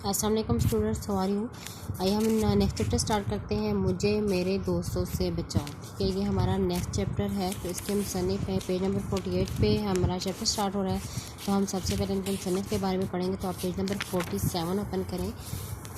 अस्सलाम वालेकुम स्टूडेंट्स, सवारी हूँ। आइए हम नेक्स्ट चैप्टर स्टार्ट करते हैं, मुझे मेरे दोस्तों से बचाओ। ठीक है, ये हमारा नेक्स्ट चैप्टर है। तो इसके मुसन्निफ़ है पेज नंबर 48 पे हमारा चैप्टर स्टार्ट हो रहा है। तो हम सबसे पहले इनके मुसन्निफ़ के बारे में पढ़ेंगे। तो आप पेज नंबर 47 ओपन करें।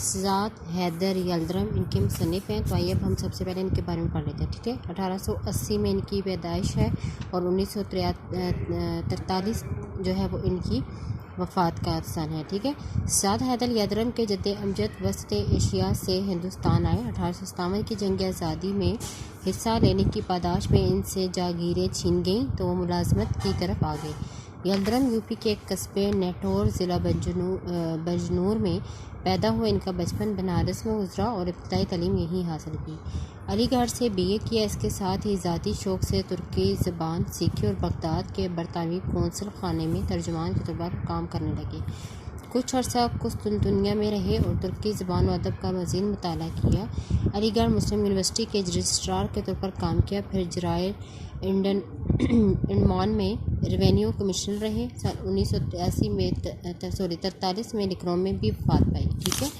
साद हैदर यल्दरम इनके मुसन्निफ़ हैं। तो आइए अब हम सबसे पहले इनके बारे में पढ़ लेते हैं। ठीक है, 1880 में इनकी पैदाइश है और 1943 जो है वो इनकी वफ़ात का सन है। ठीक है, साद हैदर यल्दरम के जद्दे अमजद वसत एशिया से हिंदुस्तान आए। 1857 की जंग आज़ादी में हिस्सा लेने की पादाश में इनसे जागीरें छीन गईं तो वो मुलाजमत की तरफ आ गए। यल्दरम यूपी के एक कस्बे नेठौर ज़िला बजनूर में पैदा हुए। इनका बचपन बनारस में गुजरा और इब्तदाई तालीम यहीं हासिल की। अलीगढ़ से बीए किया। इसके साथ ही ज़ाती शौक़ से तुर्की ज़बान सीखी और बगदाद के बरतानवी कौंसल खाने में तर्जुमान के तौर पर काम करने लगे। कुछ अर्सा कुस्तुनतुनिया में रहे और तुर्की ज़बान व अदब का मज़ीद मुताला किया। अलीगढ़ मुस्लिम यूनिवर्सिटी के रजिस्ट्रार के तौर पर काम किया। फिर जराए इंडमान में रेवेन्यू कमिश्नर रहे। सन 1943 में लखनऊ में भी वफ़ात पाई। ठीक है,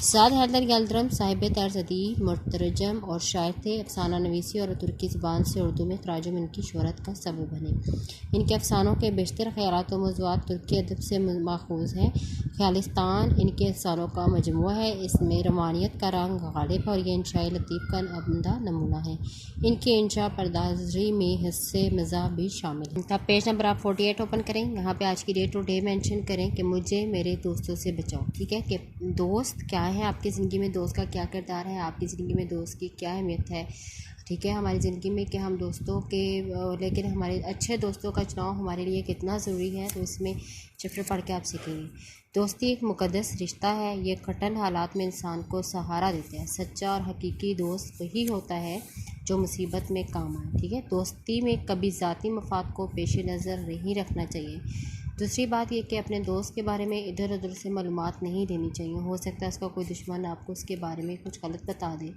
साद हैदर यल्दरम साहिब तर्ज अदीब, मुतरजम और शायर थे। अफसाना नवीसी और तुर्की ज़बान से उर्दू में तराजुम इनकी शोहरत का सबब बने। इनके अफसानों के बेशतर ख़यालात व मौज़ूआत तुर्की अदब से माखूज़ हैं। ख़यालिस्तान इनके अफसानों का मजमुआ है। इसमें रवानियत का रंग गालिब है और ये इंशाए लतीफ़ का अमदा नमूना है। इनके इंशा पर्दाज़री में हिस्से मज़ाह भी शामिल हैं। इनका पेज नंबर आप 48 ओपन करें। यहाँ पे आज की डेट और डे मेंशन करें कि मुझे मेरे दोस्तों से बचाओ। ठीक है, कि दोस्त क्या है आपकी ज़िंदगी में, दोस्त का क्या किरदार है, आपकी ज़िंदगी में दोस्त की क्या अहमियत है। ठीक है, हमारी ज़िंदगी में कि हम दोस्तों के लेकिन हमारे अच्छे दोस्तों का चुनाव हमारे लिए कितना ज़रूरी है, तो इसमें चैप्टर पढ़ के आप सीखेंगे। दोस्ती एक मुक़द्दस रिश्ता है। ये कठिन हालात में इंसान को सहारा देता है। सच्चा और हकीकी दोस्त वही होता है जो मुसीबत में काम आए। ठीक है, दोस्ती में कभी ज़ाती मफाद को पेश नज़र नहीं रखना चाहिए। दूसरी बात यह कि अपने दोस्त के बारे में इधर उधर से मालूमात नहीं देनी चाहिए। हो सकता है उसका कोई दुश्मन आपको उसके बारे में कुछ गलत बता दे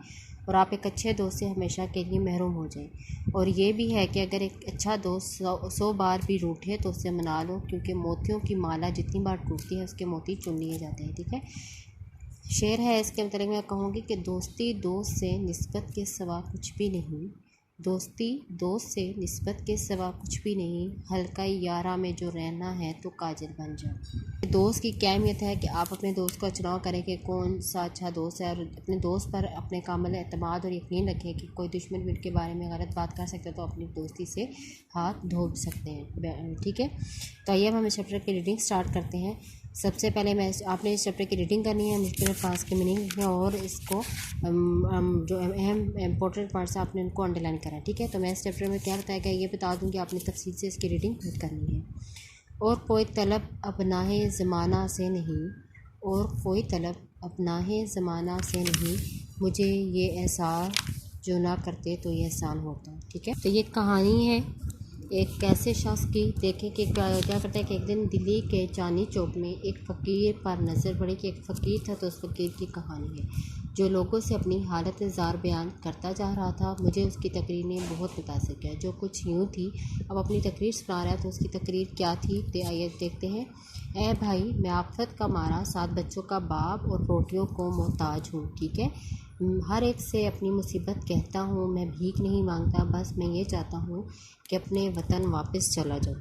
और आप एक अच्छे दोस्त से हमेशा के लिए महरूम हो जाएं। और ये भी है कि अगर एक अच्छा दोस्त 100 बार भी रूठे तो उससे मना लो, क्योंकि मोतियों की माला जितनी बार टूटती है उसके मोती चुन लिए जाते हैं। ठीक है, शेर है, इसके मतलब मैं कहूँगी कि दोस्ती दोस्त से निस्बत के सिवा कुछ भी नहीं। दोस्ती दोस्त से निस्बत के सिवा कुछ भी नहीं। हल्का यारा में जो रहना है तो काजिल बन जाओ। दोस्त की क्या अहमियत है कि आप अपने दोस्त का चुनाव करें कि कौन सा अच्छा दोस्त है, और अपने दोस्त पर अपने कामिल एतमाद और यकीन रखें कि कोई दुश्मन भी उनके बारे में गलत बात कर सकते हैं तो अपनी दोस्ती से हाथ धो सकते हैं। ठीक है, तो आइए अब हम इस चैप्टर की रीडिंग स्टार्ट करते हैं। सबसे पहले आपने इस चैप्टर की रीडिंग करनी है, मुश्किल पास के मीनिंग है और इसको जो अहम इम्पोर्टेंट पार्ट्स आपने उनको अंडरलाइन करा है। ठीक है, तो मैं इस चैप्टर में क्या बताया गया ये बता दूँ कि आपने तफसील से इसकी रीडिंग खुद करनी है। और कोई तलब अपनाहे ज़माना से नहीं, और कोई तलब अपनाहे ज़माना से नहीं, मुझे ये एहसास जो ना करते तो ये एहसान होता। ठीक है, तो ये कहानी है एक ऐसे शख्स की। देखें कि क्या करता है कि एक दिन दिल्ली के चांदनी चौक में एक फ़कीर पर नज़र पड़ी कि एक फ़कीर था। तो उस फ़कीर की कहानी है जो लोगों से अपनी हालत ज़ार बयान करता जा रहा था। मुझे उसकी तकरीर ने बहुत मुतासिर किया, जो कुछ यूँ थी। अब अपनी तकरीर सुना रहा है तो उसकी तकरीर क्या थी आइए देखते हैं। ए भाई, मैं आफत का मारा 7 बच्चों का बाप और रोटियों को मोहताज हूँ। ठीक है, हर एक से अपनी मुसीबत कहता हूँ। मैं भीख नहीं मांगता, बस मैं ये चाहता हूँ कि अपने वतन वापस चला जाऊँ,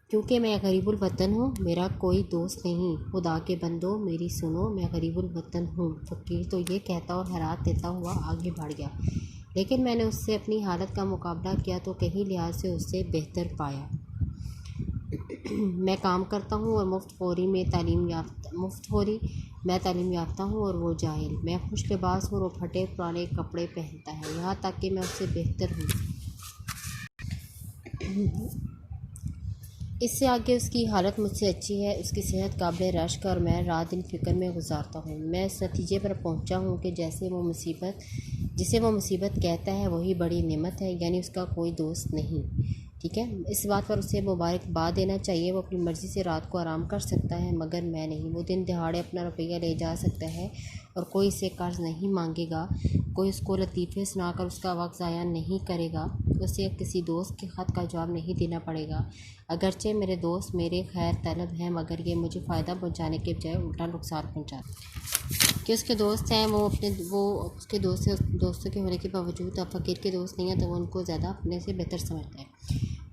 क्योंकि मैं गरीबुल वतन हूँ। मेरा कोई दोस्त नहीं। खुदा के बंदो मेरी सुनो, मैं गरीबुल वतन हूँ। फ़कीर तो ये कहता और हैरात देता हुआ आगे बढ़ गया, लेकिन मैंने उससे अपनी हालत का मुकाबला किया तो कहीं लिहाज से उससे बेहतर पाया। मैं काम करता हूँ और मुफ्तखोरी मैं तालीम याफ्ता हूँ और वो जाहिल। मैं खुश लिबास हूँ और वो फटे पुराने कपड़े पहनता है, यहाँ तक कि मैं उससे बेहतर हूँ। इससे आगे उसकी हालत मुझसे अच्छी है। उसकी सेहत काबिल रश्क और मैं रात दिन फ़िक्र में गुजारता हूँ। मैं इस नतीजे पर पहुँचा हूँ कि जिसे वो मुसीबत कहता है वही बड़ी नेमत है, यानी उसका कोई दोस्त नहीं। ठीक है, इस बात पर उसे मुबारकबाद देना चाहिए। वो अपनी मर्ज़ी से रात को आराम कर सकता है, मगर मैं नहीं। वो दिन दहाड़े अपना रुपया ले जा सकता है और कोई इससे कर्ज नहीं मांगेगा, कोई उसको लतीफ़े सुनाकर उसका वक्त ज़ाया नहीं करेगा, उसे किसी दोस्त के ख़त का जवाब नहीं देना पड़ेगा। अगरचे मेरे दोस्त मेरे खैर तलब हैं, मगर ये मुझे फ़ायदा पहुँचाने के बजाय उल्टा नुकसान पहुँचाते कि उसके दोस्त हैं वो उसके दोस्तों के होने के बावजूद अब फ़कीर के दोस्त नहीं हैं, तो वो उनको ज़्यादा अपने से बेहतर समझते हैं।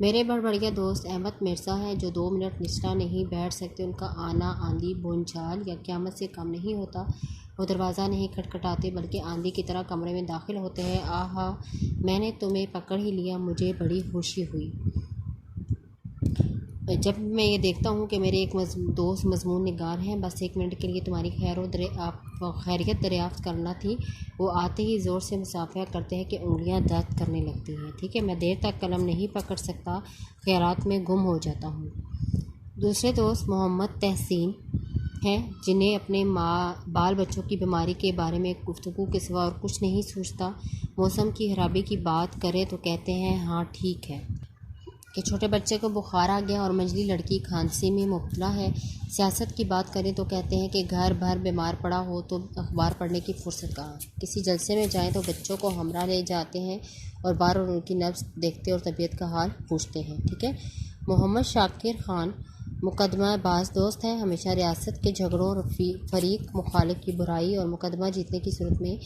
मेरे बढ़िया दोस्त अहमद मिर्ज़ा हैं, जो 2 मिनट निश्चला नहीं बैठ सकते। उनका आना आंधी भूचाल या क़यामत से कम नहीं होता। वो दरवाज़ा नहीं खटखटाते, बल्कि आंधी की तरह कमरे में दाखिल होते हैं। आहा, मैंने तुम्हें पकड़ ही लिया, मुझे बड़ी खुशी हुई जब मैं ये देखता हूँ कि मेरे एक दोस्त मज़मून निगार हैं। बस 1 मिनट के लिए तुम्हारी खैरियत दरियाफ़्त करना थी। वो आते ही ज़ोर से मुसाफ़िया करते हैं कि उंगलियां दर्द करने लगती हैं। ठीक है, मैं देर तक कलम नहीं पकड़ सकता, ख़यालात में गुम हो जाता हूँ। दूसरे दोस्त मोहम्मद तहसीन हैं, जिन्हें अपने बाल बच्चों की बीमारी के बारे में गुफ्तगू के सिवा और कुछ नहीं सूझता। मौसम की खराबी की बात करें तो कहते हैं हाँ ठीक है, कि छोटे बच्चे को बुखार आ गया और मंझली लड़की खांसी में मुब्तला है। सियासत की बात करें तो कहते हैं कि घर भर बीमार पड़ा हो तो अखबार पढ़ने की फुर्सत कहाँ। किसी जलसे में जाएं तो बच्चों को हमरा ले जाते हैं और बार बार उनकी नब्ज़ देखते और तबीयत का हाल पूछते हैं। ठीक है। मोहम्मद शाकिर ख़ान मुकदमाबाज दोस्त हैं, हमेशा रियासत के झगड़ों और फरीक मुखालिफ की बुराई और मुकदमा जीतने की सूरत में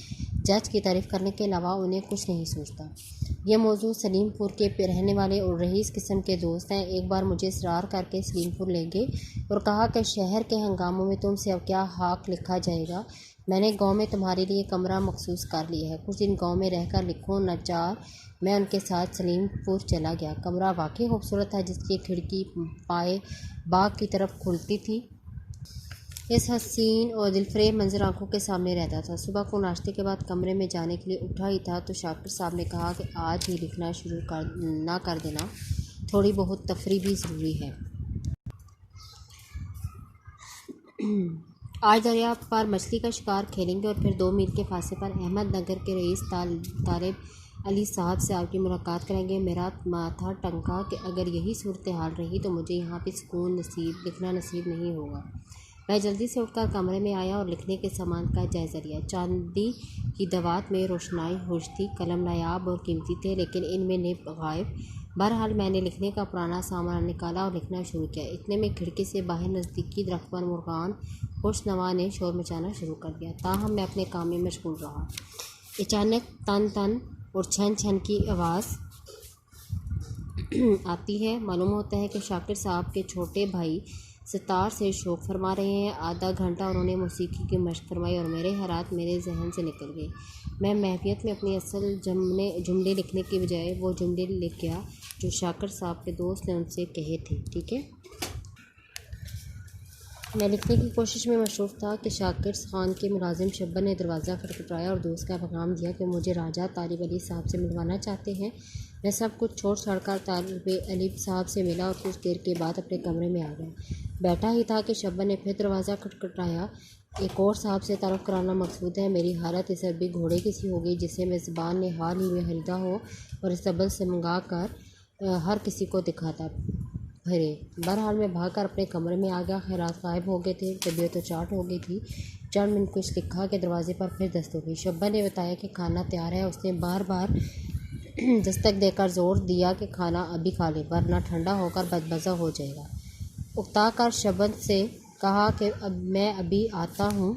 जज की तारीफ़ करने के अलावा उन्हें कुछ नहीं सोचता। यह मौजूद सलीमपुर के रहने वाले और रईस किस्म के दोस्त हैं। एक बार मुझे इसरार करके सलीमपुर ले गए और कहा कि शहर के हंगामों में तुमसे अब क्या हक़ लिखा जाएगा। मैंने गांव में तुम्हारे लिए कमरा मखसूस कर लिया है, कुछ दिन गांव में रहकर लिखो। नचार मैं उनके साथ सलीमपुर चला गया। कमरा वाकई खूबसूरत था, जिसकी खिड़की पाए बाग की तरफ खुलती थी। इस हसीन और दिलफरेब मंजर आंखों के सामने रहता था। सुबह को नाश्ते के बाद कमरे में जाने के लिए उठा ही था तो शाकिर साहब ने कहा कि आज ही लिखना शुरू कर देना, थोड़ी बहुत तफरी भी ज़रूरी है। आज दरिया पर मछली का शिकार खेलेंगे और फिर 2 मील के फासले पर अहमदनगर के रईस तालिब अली साहब से आपकी मुलाकात करेंगे। मेरा माथा टंका कि अगर यही सूरत हाल रही तो मुझे यहाँ पे सुकून लिखना नसीब नहीं होगा। मैं जल्दी से उठकर कमरे में आया और लिखने के सामान का जायज़ा लिया। चांदी की दवात में रोशनाई होश थी, कलम नायाब और कीमती थे, लेकिन इनमें निब गायब। बहरहाल मैंने लिखने का पुराना सामान निकाला और लिखना शुरू किया। इतने में खिड़की से बाहर नज़दीकी दरख्त पर मुर्गान खुशनवा ने शोर मचाना शुरू कर दिया। ताहम मैं अपने काम में मशगूल रहा। अचानक तन तन और छन छन की आवाज़ आती है। मालूम होता है कि शाकिर साहब के छोटे भाई सितार से शौक फरमा रहे हैं। आधा घंटा उन्होंने मौसीकी की मशक फरमाई और मेरे हैरात मेरे जहन से निकल गए। मैं महफियत में अपनी असल जुमले लिखने की बजाय वो जुमले लिख गया जो शाकिर साहब के दोस्त ने उनसे कहे थे। ठीक है, मैं लिखने की कोशिश में मशरूफ़ था कि शाकिर खान के मुलाजिम शब्बन ने दरवाज़ा खटखटाया और दोस्त का पैगाम दिया कि मुझे राजा तालिब अली साहब से मिलवाना चाहते हैं। मैं सब कुछ छोड़ छाड़कर तालिब अली साहब से मिला और कुछ देर के बाद अपने कमरे में आ गया। बैठा ही था कि शब्बन ने फिर दरवाज़ा खटखटाया। एक और साहब से तारुफ कराना मकसूद है। मेरी हालत इस अरबी घोड़े की सी हो गई जिसे मेज़बान ने हाल ही में ख़रीदा हो और इस दबल से मंगा कर हर किसी को दिखाता भरे। बहरहाल मैं भाग कर अपने कमरे में आ गया। खैरात गायब हो गए थे, तबीयत तो चाट हो गई थी। चंद मिनट कुछ लिखा कि दरवाजे पर फिर दस्तक हुई। शब्बा ने बताया कि खाना तैयार है। उसने बार बार दस्तक देकर जोर दिया कि खाना अभी खा ले, वरना ठंडा होकर बदमज़ा हो जाएगा। उकता कर शब्बन से कहा कि अब मैं अभी आता हूँ।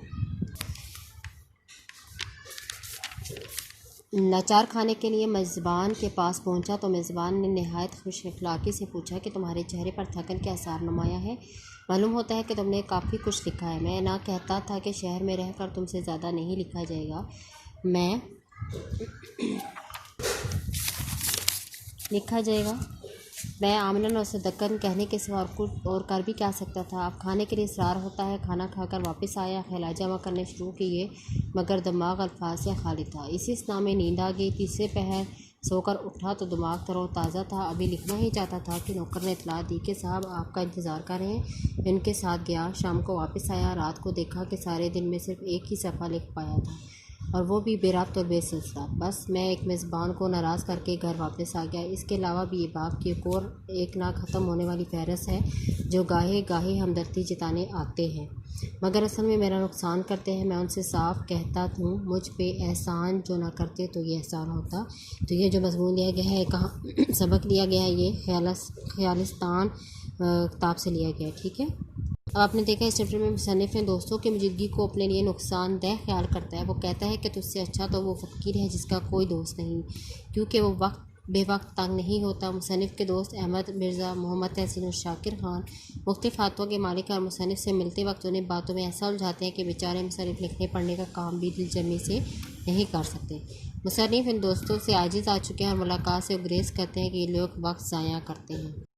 नचार खाने के लिए मेज़बान के पास पहुंचा तो मेज़बान ने नहायत खुश अखलाक़ी से पूछा कि तुम्हारे चेहरे पर थकन के आसार नुमाया है। मालूम होता है कि तुमने काफ़ी कुछ लिखा है। मैं ना कहता था कि शहर में रहकर तुमसे ज़्यादा नहीं लिखा जाएगा। मैं आमनन और सदकन कहने के सिवा कुछ और कर भी क्या सकता था। अब खाने के लिए इसरार होता है। खाना खाकर वापस आया, ख्याल जमा करने शुरू किए, मगर दिमाग अल्फाज से खाली था। इसी स्ना में नींद आ गई। तीसरे पहर सोकर उठा तो दिमाग तरोताज़ा था। अभी लिखना ही चाहता था कि नौकर ने इतला दी कि साहब आपका इंतज़ार कर रहे हैं। इनके साथ गया, शाम को वापस आया। रात को देखा कि सारे दिन में सिर्फ एक ही सफ़ा लिख पाया था। और वो भी बेरब्त और बेसिलसिला। बस मैं एक मेज़बान को नाराज़ करके घर वापस आ गया। इसके अलावा भी ये बाप की एक ना ख़त्म होने वाली फहरिस्त है जो गाहे गाहे हमदर्दी जताने आते हैं मगर असल में मेरा नुकसान करते हैं। मैं उनसे साफ कहता हूँ, मुझ पे एहसान जो ना करते तो ये एहसान होता। तो ये जो मज़मून लिया गया है, कहाँ सबक लिया गया है, ये ख्यालिस्तान किताब से लिया गया है। ठीक है, अब आपने देखा इस चैप्टर में मुसन्निफ़ ने दोस्तों की मौजूदगी को अपने लिए नुकसानदेह ख्याल करता है। वो कहता है कि तुझसे अच्छा तो वो फ़कीर है जिसका कोई दोस्त नहीं, क्योंकि वो बेवक्त तंग नहीं होता। मुसन्निफ़ के दोस्त अहमद मिर्ज़ा, मोहम्मद तहसीन और शाकिर खान मुख्तलिफ़ हाथों के मालिक और मुसन्निफ़ से मिलते वक्त उन्हें बातों में ऐसा उलझाते हैं कि बेचारे मुसन्निफ़ लिखने पढ़ने का काम भी दिलजमी से नहीं कर सकते। मुसन्निफ़ इन दोस्तों से आजिज़ आ चुके हैं और मुलाकात से गुरेज़ करते हैं कि ये लोग वक्त ज़ाया करते हैं।